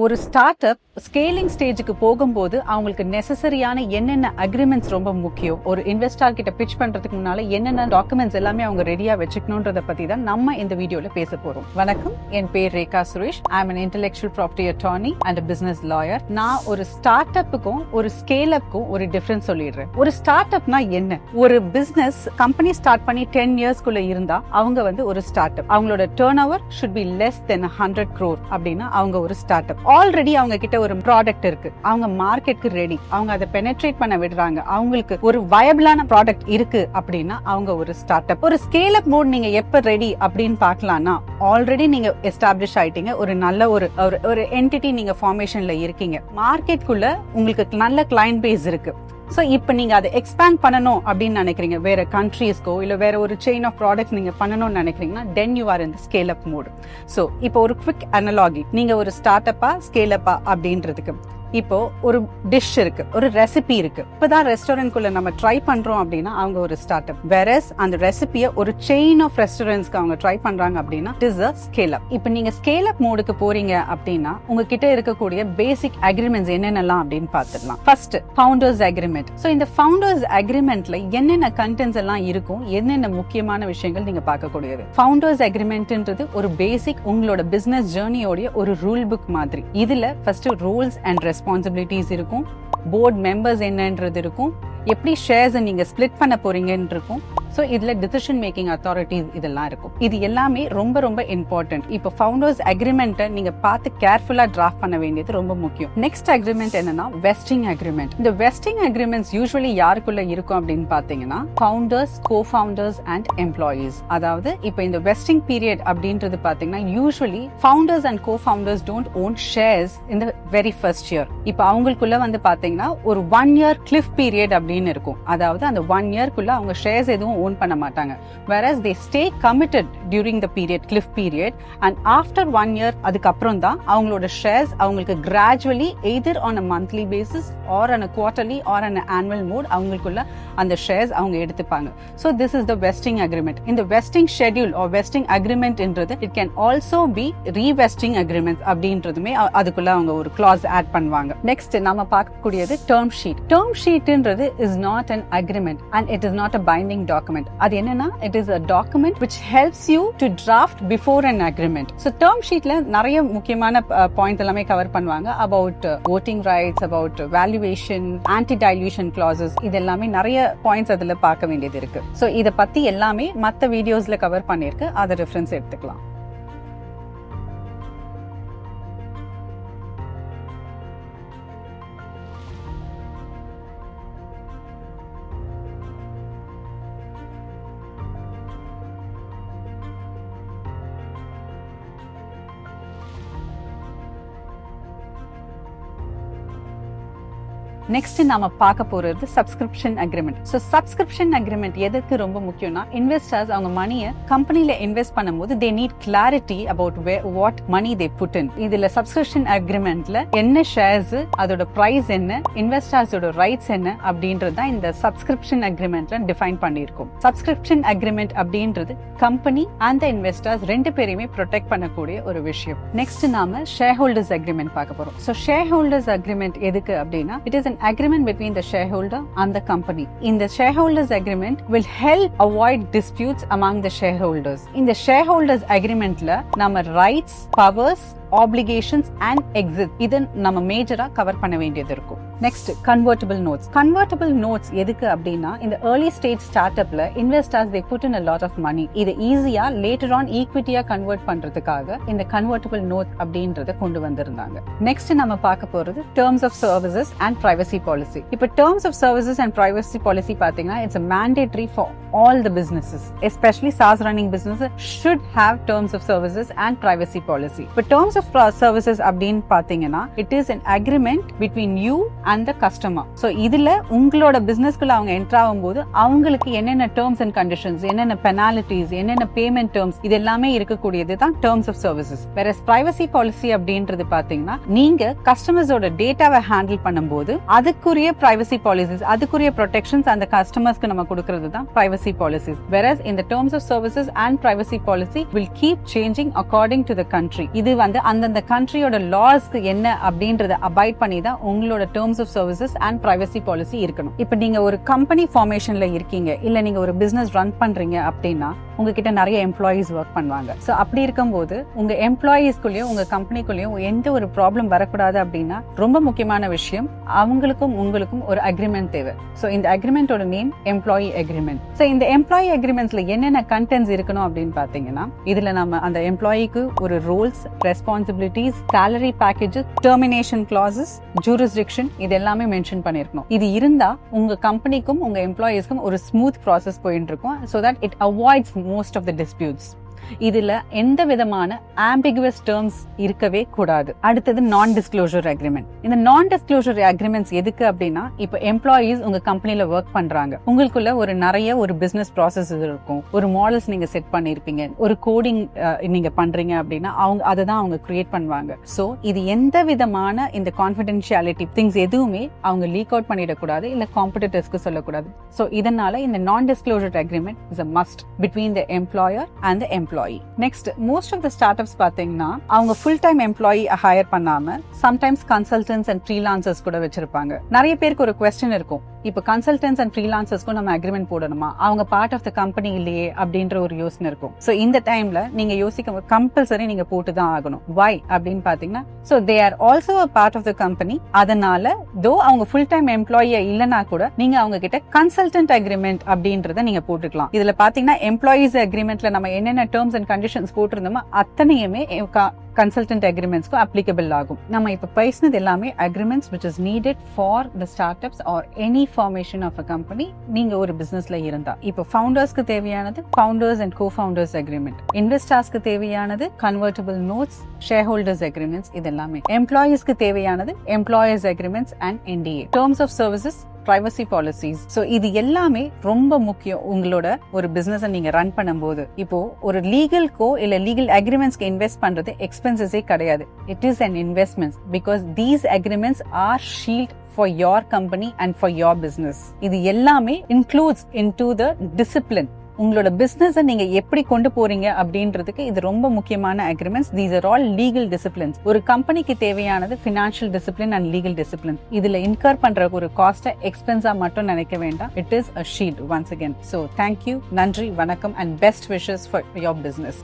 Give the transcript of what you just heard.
ஒரு start up scaling ஸ்டேஜுக்கு போகும்போது அவங்களுக்கு நெசசரியான என்னென்ன அக்ரிமெண்ட்ஸ் ரொம்ப முக்கியம், ஒரு இன்வெஸ்டர் கிட்ட பிட்ச் பண்றதுக்கு முன்னால என்னென்ன டாக்குமெண்ட்ஸ் எல்லாமே அவங்க ரெடியா வச்சுக்கணும்ன்றத பத்தி தான் நம்ம இந்த வீடியோல பேச போறோம். வணக்கம், என் பேர் ரேகா சுரேஷ். ஐ அம் an intellectual property attorney and a business lawyer. நான் ஒரு ஸ்டார்ட் அப்புக்கும் ஒரு ஸ்கேல் அப்புக்கும் ஒரு டிஃபரன்ஸ் சொல்லிடுறேன். ஒரு ஸ்டார்ட் அப்னா என்ன? ஒரு பிசினஸ் கம்பெனி ஸ்டார்ட் பண்ணி 10 இயர்ஸ்க்குள்ள இருந்தா அவங்க ஒரு ஸ்டார்ட் அப். அவங்களோட turn over should be less than 100 crore அப்படின்னா அவங்க ஒரு ஸ்டார்ட் அப். ஆல்ரெடி அவங்க கிட்ட ஒரு ப்ராடக்ட் இருக்கு, அவங்க மார்க்கெட்க்கு ரெடி, அவங்க அதை பெனட்ரேட் பண்ண விடுறாங்க, அவங்களுக்கு ஒரு வயபிளான ப்ராடக்ட் இருக்கு அப்படின்னா அவங்க ஒரு ஸ்டார்ட் அப். ஒரு ஸ்கேல் அப் மோட் நீங்க எப்ப ரெடி அப்படின்னு பார்க்கலாம்னா, ஆல்ரெடி நீங்க எஸ்டாப்ளிஷ் ஆயிட்டீங்க, ஒரு நல்ல ஒரு என்டிட்டி நீங்க ஃபார்மேஷன்ல இருக்கீங்க, மார்க்கெட்குள்ள உங்களுக்கு நல்ல கிளையண்ட் பேஸ் இருக்கு. சோ இப்போ நீங்க அதை எக்ஸ்பேண்ட் பண்ணணும் அப்படின்னு நினைக்கிறீங்க, வேற கண்ட்ரீஸ்க்கோ இல்ல வேற ஒரு செயின் ஆஃப் ப்ராடக்ட்ஸ் நீங்க பண்ணணும்னு நினைக்கிறீங்கன்னா then you are in the scale up mode. So இப்போ ஒரு குவிக் அனலாகி, நீங்க ஒரு ஸ்டார்ட் அப்பா ஸ்கேல் அப்பா அப்படின்றதுக்கு, இப்போ ஒரு டிஷ் இருக்கு, ஒரு ரெசிபி இருக்கு, இப்பதான் ரெஸ்டாரண்ட் குள்ள நம்ம ட்ரை பண்றோம் அப்படின்னா அவங்க ஒரு ஸ்டார்ட் அப். வேறஸ் அந்த ரெசிபியை ஒரு செயின் ஆஃப் ரெஸ்டாரண்ட்ஸ்க்கு அவங்க ட்ரை பண்றாங்க அப்படின்னா it is a scale up. இப்போ நீங்க ஸ்கேல் அப் மோடுக்கு போறீங்க அப்படின்னா உங்ககிட்ட இருக்கக்கூடிய பேசிக் அக்ரிமெண்ட்ஸ் என்னென்னலாம் அப்படின்னு பார்த்துடலாம். First, founders agreement. சோ இந்த ஃபவுண்டர்ஸ் அக்ரிமெண்ட்ல என்னென்ன கண்டென்ட்ஸ் எல்லாம் இருக்கும், என்னென்ன முக்கியமான விஷயங்கள் நீங்க பார்க்கக்கூடியது. ஃபவுண்டர்ஸ் அக்ரிமெண்ட்ன்றது ஒரு பேசிக் உங்களோட பிசினஸ் ஜர்னியோட ஒரு ரூல் புக் மாதிரி. இதுல ஃபர்ஸ்ட் ரூல்ஸ் அண்ட் ரெஸ்பான்சிபிலிட்டிஸ் இருக்கும், போர்ட் மெம்பர்ஸ் என்னன்றது இருக்கும், எப்படி ஷேர்ஸ் நீங்க ஸ்பிளிட் பண்ண போறீங்கன்னு இருக்கும். சோ இதுல டிசிஷன் மேக்கிங் அத்தாரிட்டிஸ் இதெல்லாம் இருக்கும். இது எல்லாமே ரொம்ப ரொம்ப இம்பார்ட்டன்ட். இப்போ ஃபவுண்டர்ஸ் அக்ரிமெண்ட்டை நீங்க பார்த்து கேர்ஃபுல்லா டிராஃப்ட் பண்ண வேண்டியது ரொம்ப முக்கியம். நெக்ஸ்ட் அக்ரிமெண்ட் என்னன்னா வெஸ்டிங் அக்ரிமெண்ட். இந்த வெஸ்டிங் அக்ரிமெண்ட்ஸ் யூசுவலி யாருக்குள்ள இருக்கும் அப்படின்னு பாத்தீங்கன்னா founders, co founders and employees. அதாவது இப்போ இந்த வெஸ்டிங் பீரியட் அப்படின்றது பாத்தீங்கன்னா usually founders and co founders don't own shares in the very first year. இப்போ அவங்களுக்குள்ள பாத்தீங்கன்னா ஒரு 1 year கிளிஃப் பீரியட் அப்படின்னு இருக்கும். அதாவது அந்த 1 yearக்குள்ள அவங்க ஷேர்ஸ் எதுவும் ஓன் பண்ண மாட்டாங்க. whereas they stay committed during the period, cliff period, and after 1 year அதுக்கு அப்புறம் தான் அவங்களோட ஷேர்ஸ் அவங்களுக்கு gradually either on a monthly basis or on a quarterly or on an annual mode அவங்களுக்குள்ள அந்த ஷேர்ஸ் அவங்க எடுத்துப்பாங்க. so this is the vesting agreement. இந்த vesting schedule or vesting agreement என்றது it can also be revesting agreements அப்படின்றதுமே அதுக்குள்ள அவங்க ஒரு clause add பண்ணுவாங்க. next நாம பார்க்கக்கூடியது term sheet. term sheetன்றது is not an agreement and it is not a binding document. அது என்னன்னா it is a document which helps you to draft before an agreement. so term sheetல நிறைய முக்கியமான points எல்லாமே cover பண்ணுவாங்க. about voting rights, about valuation, anti dilution clauses, இது எல்லாமே நிறைய points அதுல பார்க்க வேண்டியது இருக்கு. so இத பத்தி எல்லாமே மத்த வீடியோஸ்ல கவர் பண்ணிருக்கு, அத ரெஃபரன்ஸ் எடுத்துக்கலாம். நெக்ஸ்ட் நாம பார்க்க போறது subscription agreement. So subscription agreement எதுக்கு ரொம்ப முக்கியம்னா, இன்வெஸ்டர்ஸ் அவங்க மணியை கம்பெனில இன்வெஸ்ட் பண்ணும்போது they need clarity about what money they put in. இதுல சப்ஸ்கிரிப்ஷன் அக்ரிமெண்ட்ல என்ன ஷேர்ஸ், அதோட பிரைஸ் என்ன, இன்வெஸ்டர்ஸோட ரைட்ஸ் என்ன அப்படின்றது தான் இந்த சப்ஸ்கிரிப்ஷன் அக்ரிமெண்ட்ல டிஃபைன் பண்ணியிருக்கோம். சப்ஸ்கிரிப்ஷன் அக்ரிமெண்ட் அப்படின்றது கம்பெனி அண்ட் இன்வெஸ்டர்ஸ் ரெண்டு பேரையுமே ப்ரொடெக்ட் பண்ணக்கூடிய ஒரு விஷயம். நெக்ஸ்ட் நாம ஷேர் ஹோல்டர்ஸ் அக்ரிமெண்ட் பார்க்க போறோம். சோ ஷேர் ஹோல்டர்ஸ் அக்ரிமெண்ட் எதுக்கு அப்படின்னா, it is an agreement between the shareholder and the company. In the shareholders agreement will help avoid disputes among the shareholders. In the shareholders agreement la nama rights, powers, obligations and exit இத நம்ம மேஜரா cover பண்ண வேண்டியது இருக்கும். Next convertible notes. Convertible notes எதுக்கு அப்படின்னா, இந்த early stage ஸ்டார்ட் அப்ல investors they put in a lot of money. இதை ஈஸியா லேட்டர் ஆன் ஈக்விட்டியா கன்வெர்ட் பண்றதுக்காக இந்த கன்வெர்ட்டிபிள் நோட் அப்படின்றத கொண்டு வந்திருந்தாங்க. நெக்ஸ்ட் நம்ம பார்க்க போறது terms of services and privacy policy. இப்போ terms of services and privacy policy பாத்தீங்கன்னா it's a mandatory for all the businesses, especially SaaS running businesses should have terms of services and privacy policy. But terms of services அப்படின்னு பாத்தீங்கன்னா it is an agreement between you and the customer. so இதுல உங்களோட பிசினஸ்க்குள்ள அவங்க enter ஆகும்போது அவங்களுக்கு என்னென்ன terms and conditions, என்னென்ன penalties, என்னென்ன payment terms, இது எல்லாமே இருக்கக்கூடியது தான் terms of services. whereas privacy policy அப்படின்றது பாத்தீங்கன்னா நீங்க கஸ்டமர்ஸோட டேட்டாவை ஹேண்டில் பண்ணும்போது அதுக்குரிய privacy policies, அதுக்குரிய protections அந்த கஸ்டமர்ஸ்க்கு நம்ம கொடுக்கிறது தான் privacy policies. whereas in the terms of services and privacy policy will keep changing according to the country. இது அந்தந்த கண்ட்ரியோட லாஸ்க்கு என்ன அப்படின்றத அபாய்ட் பண்ணி தான் உங்களோட terms of services and privacy policy இருக்கணும். இப்ப நீங்க ஒரு கம்பெனி ஃபார்மேஷன்ல இருக்கீங்க, இல்ல நீங்க ஒரு பிசினஸ் ரன் பண்றீங்க அப்படின்னா உங்ககிட்ட நிறைய எம்ப்ளாயீஸ் ஒர்க் பண்ணுவாங்க. சோ அப்படி இருக்கும்போது உங்க எம்ப்ளாயீஸ்குள்ளயும் உங்க கம்பெனிக்குள்ளயும் எந்த ஒரு ப்ராப்ளம் வரக்கூடாது அப்படின்னா ரொம்ப முக்கியமான விஷயம், அவங்களுக்கும் உங்களுக்கும் ஒரு அக்ரிமெண்ட் தேவை. சோ இந்த அக்ரிமெண்டோட நேம் எம்ப்ளாயி அக்ரிமெண்ட். சோ இந்த எம்ப்ளாயி அக்ரிமெண்ட்ஸ்ல என்னென்ன கண்டென்ட்ஸ் இருக்கணும் அப்படின்னு பாத்தீங்கன்னா, இதுல நம்ம அந்த எம்ப்ளாயிக்கு ஒரு roles, responsibilities, salary packages, termination clauses, jurisdiction இது எல்லாமே மென்ஷன் பண்ணிருக்கணும். இது இருந்தா உங்க கம்பெனிக்கும் உங்க எம்ப்ளாயீஸ்க்கும் ஒரு ஸ்மூத் ப்ராசஸ் போயிட்டு இருக்கும். so that it avoids most of the disputes. இதுல எந்த விதமான ambiguous terms இருக்கவே கூடாது. அடுத்தது நான் டிஸ்க்ளோசர் அக்ரிமெண்ட். இந்த நான் டிஸ்க்ளோசர் அக்ரிமெண்ட்ஸ் எதுக்கு அப்படின்னா, இப்ப எம்ப்ளாயீஸ் உங்க கம்பெனில ஒர்க் பண்றாங்க, உங்களுக்குள்ள நிறைய ஒரு பிசினஸ் ப்ராசஸ் இருக்கும், ஒரு மாடல்ஸ் நீங்க செட் பண்ணிருப்பீங்க, ஒரு கோடிங் நீங்க பண்றீங்க அப்படின்னா அதை அவங்க கிரியேட் பண்ணுவாங்க. சோ இது எந்த விதமான இந்த கான்ஃபிடென்ஷியாலிட்டி திங்ஸ் எதுவுமே அவங்க லீக் அவுட் பண்ணிடக்கூடாது, இல்ல காம்படிட்டர்ஸ்க்கு சொல்லக்கூடாது. சோ இதனால இந்த நான் disclosure agreement is a must between the employer and the employee. Next, most of the startups பாத்தீங்கன்னா அவங்க full time employee ஹையர் பண்ணாம sometimes consultants and freelancers கூட வச்சிருப்பாங்க. நிறைய பேருக்கு ஒரு question இருக்கும், இப்ப கன்சல்டன்ஸ் அண்ட் ஃப்ரீலான்சர்ஸ்க்கும் நம்ம அக்ரிமெண்ட் போடணுமா, அவங்க பார்ட் ஆஃப் த கம்பெனி இல்லையே அப்படின்ற ஒரு யோசனை இருக்கும். சோ இந்த டைம்ல நீங்க யோசிக்க கம்பல்சரி நீங்க போட்டுதான் ஆகணும். வை அப்படின்னு பாத்தீங்கன்னா, so they are also a part of the company. அதனால தோ அவங்க ஃபுல் டைம் எம்ப்ளாயியா இல்லனா கூட நீங்க அவங்க கிட்ட கன்சல்டன்ட் அக்ரிமெண்ட் அப்படின்றத நீங்க போட்டுக்கலாம். இதுல பாத்தீங்கன்னா எம்ப்ளாயீஸ் அக்ரிமெண்ட்ல நம்ம என்னென்ன டேர்ம்ஸ் அண்ட் கண்டிஷன்ஸ் போட்டிருந்தோமோ அத்தனையுமே கன்சல்டன்ட் அக்ரிமெண்ட்ஸ்க்கு அப்ளிகபிள் ஆகும். நம்ம இப்ப பேசினது எல்லாமே agreements which is needed for the startups or any formation of a company. நீங்க ஒரு பிசினஸ்ல இருந்தா இப்ப ஃபவுண்டர்ஸ்க்கு தேவையானது ஃபவுண்டர்ஸ் அண்ட் co-founders agreement, இன்வெஸ்டர்ஸ்க்கு தேவையானது convertible notes, share holders agreements, இது எல்லாமே. எம்ப்ளாயீஸ்க்கு தேவையானது employers agreements and NDA, terms of services, privacy policies. So இது எல்லாமே ரொம்ப முக்கியம் உங்களோட ஒரு பிசினஸ் நீங்க ரன் பண்ணும்போது. இப்போ ஒரு லீகல்கோ இல்ல லீகல் அக்ரிமெண்ட்ஸ்க்கு இன்வெஸ்ட் பண்றது எக்ஸ்பென்சஸே கிடையாது. It is an investment because these agreements are shield for your company and for your business. இது எல்லாமே includes into the discipline. உங்களோட பிசினஸ் நீங்க எப்படி கொண்டு போறீங்க அப்படின்றதுக்கு இது ரொம்ப முக்கியமான agreements. These are all legal disciplines. ஒரு கம்பெனிக்கு தேவையானது financial discipline and legal discipline. இதுல இன்கர் பண்ற ஒரு காஸ்ட எக்ஸ்பென்ஸா மட்டும் நினைக்க வேண்டாம். It is a shield once again. So thank you, நன்றி, வணக்கம் and best wishes for your business.